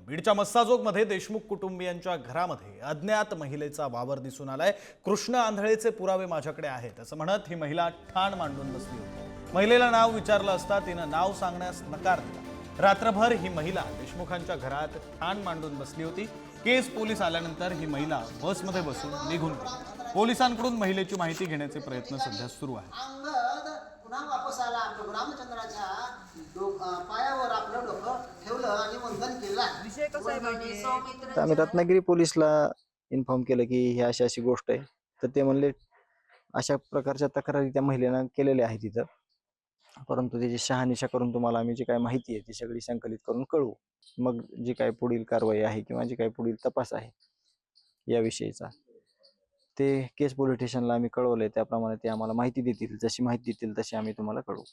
बीडच्या मस्साजोगमध्ये देशमुख कुटुंबियांच्या घरामध्ये अज्ञात महिलेचा वावर दिसून आलाय। कृष्ण आंधळेचे पुरावे माझ्याकडे आहेत असं म्हणत ही महिला ठाण मांडून बसली होती। महिलेला नाव विचारलं असता तिनं नाव सांगण्यास नकार दिला। रात्रभर ही महिला देशमुखांच्या घरात ठाण मांडून बसली होती। केस पोलीस आल्यानंतर ही महिला बसमध्ये बसून निघून गेली। पोलिसांकडून महिलेची माहिती घेण्याचे प्रयत्न सध्या सुरू आहेत। पुन्हा वापस आला आपलं रामचंद्राच्या पायावर आपलं डोकं ठेवलं आणि वंदन केलं। विषय कसा आहे माहिती तर आम्ही रत्नागिरी पोलीसला इन्फॉर्म केलं की ही अशी गोष्ट आहे। तर ते म्हणले अशा प्रकारच्या तक्रारी त्या महिलेनं केलेल्या आहेत तिथं, परंतु त्याची शहानिशा करून तुम्हाला आम्ही जी काय माहिती आहे ती सगळी संकलित करून कळवू। मग जी काय पुढील कारवाई आहे किंवा जी काय पुढील तपास आहे याविषयीचा ते केस पोलीस स्टेशनला आम्ही कळवलंय, त्याप्रमाणे ते आम्हाला माहिती देतील। जशी माहिती देतील तशी आम्ही तुम्हाला कळवू।